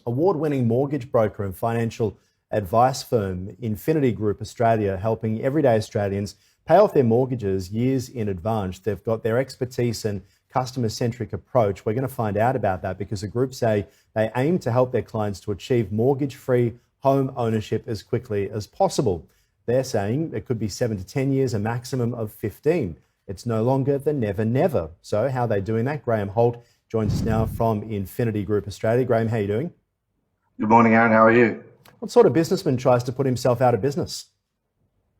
award-winning mortgage broker and financial advice firm Infinity Group Australia, helping everyday Australians pay off their mortgages years in advance. They've got their expertise and customer-centric approach. We're going to find out about that because the group say they aim to help their clients to achieve mortgage-free home ownership as quickly as possible. They're saying it could be 7 to 10 years, a maximum of 15. It's no longer the never, never. So how are they doing that? Graeme Holm joins us now from Infinity Group Australia. Graeme, how are you doing? Good morning, Aaron. How are you? What sort of businessman tries to put himself out of business?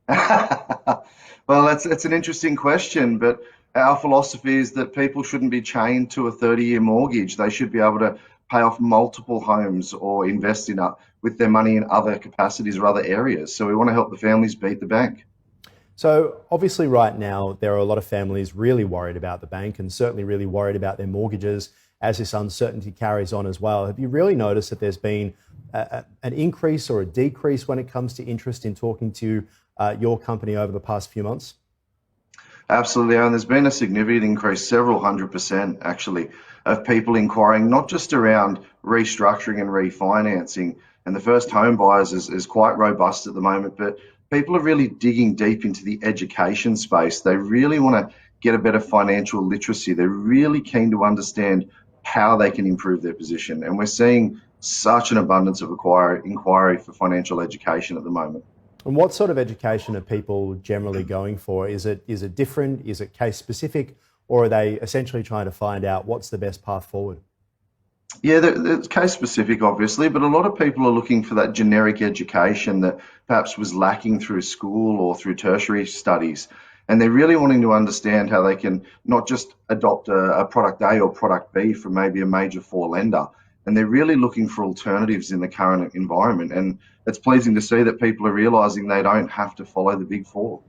Well, it's an interesting question, but our philosophy is that people shouldn't be chained to a 30-year mortgage. They should be able to pay off multiple homes or invest with their money in other capacities or other areas. So we want to help the families beat the bank. So obviously right now, there are a lot of families really worried about the bank and certainly really worried about their mortgages as this uncertainty carries on as well. Have you really noticed that there's been an increase or a decrease when it comes to interest in talking to your company over the past few months? Absolutely, Aaron. There's been a significant increase, several 100% actually, of people inquiring not just around restructuring and refinancing. And the first home buyers is quite robust at the moment, but people are really digging deep into the education space. They really want to get a better financial literacy. They're really keen to understand how they can improve their position. And we're seeing such an abundance of inquiry for financial education at the moment. And what sort of education are people generally going for? Is it different? Is it case specific? Or are they essentially trying to find out what's the best path forward? Yeah, it's case specific, obviously, but a lot of people are looking for that generic education that perhaps was lacking through school or through tertiary studies. And they're really wanting to understand how they can not just adopt a product A or product B from maybe a major four lender. And they're really looking for alternatives in the current environment. And it's pleasing to see that people are realizing they don't have to follow the big four.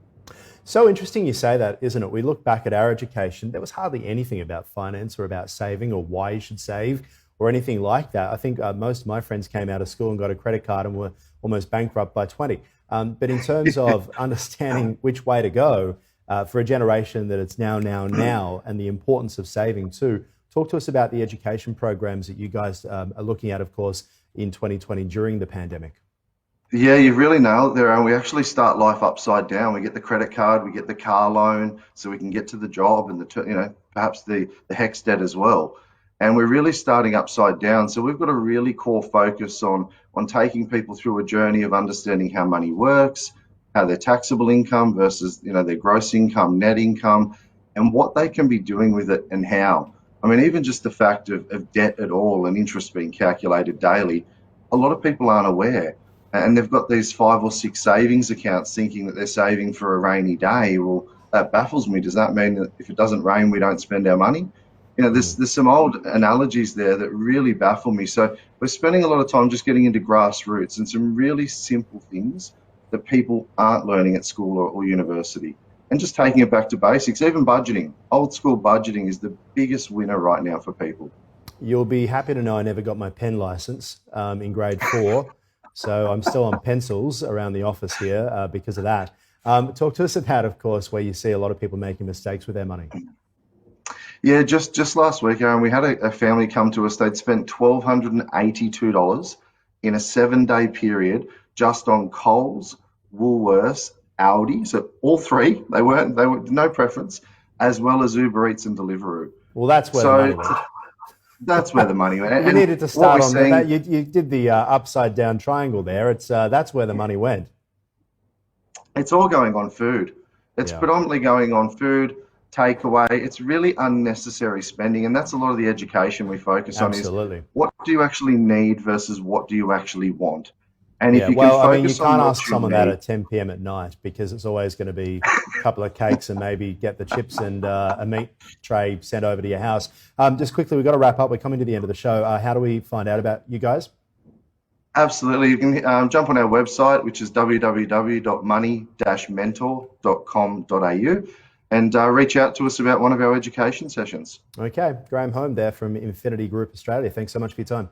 So interesting you say that, isn't it? We look back at our education, there was hardly anything about finance or about saving or why you should save or anything like that. I think most of my friends came out of school and got a credit card and were almost bankrupt by 20. But in terms of understanding which way to go for a generation that it's now, and the importance of saving too, talk to us about the education programs that you guys are looking at, of course, in 2020 during the pandemic. Yeah, you've really nailed it there, and we actually start life upside down. We get the credit card, we get the car loan, so we can get to the job and perhaps the HECS debt as well. And we're really starting upside down. So we've got a really core focus on taking people through a journey of understanding how money works, how their taxable income versus their gross income, net income, and what they can be doing with it and how. I mean, even just the fact of debt at all and interest being calculated daily, a lot of people aren't aware. And they've got these 5 or 6 savings accounts thinking that they're saving for a rainy day. Well, that baffles me. Does that mean that if it doesn't rain, we don't spend our money? There's some old analogies there that really baffle me. So we're spending a lot of time just getting into grassroots and some really simple things that people aren't learning at school or university. And just taking it back to basics, even budgeting. Old school budgeting is the biggest winner right now for people. You'll be happy to know I never got my pen license in grade 4. So I'm still on pencils around the office here because of that. Talk to us about, of course, where you see a lot of people making mistakes with their money. Yeah, just last week, Aaron, we had a family come to us. They'd spent $1,282 in a 7-day period just on Coles, Woolworths, Audi. So all three, they were no preference, as well as Uber Eats and Deliveroo. Well, that's where the money went. That's where the money went. You needed to start on that. You did the upside down triangle there. That's where the money went. It's all going on food. It's predominantly going on food, takeaway. It's really unnecessary spending, and that's a lot of the education we focus on. Absolutely. Is what do you actually need versus what do you actually want? And if you you focus can't on ask someone that at 10 p.m. at night because it's always going to be a couple of cakes and maybe get the chips and a meat tray sent over to your house. Just quickly, we've got to wrap up. We're coming to the end of the show. How do we find out about you guys? Absolutely. You can jump on our website, which is www.money-mentor.com.au, and reach out to us about one of our education sessions. Okay. Graeme Holm there from Infinity Group Australia. Thanks so much for your time.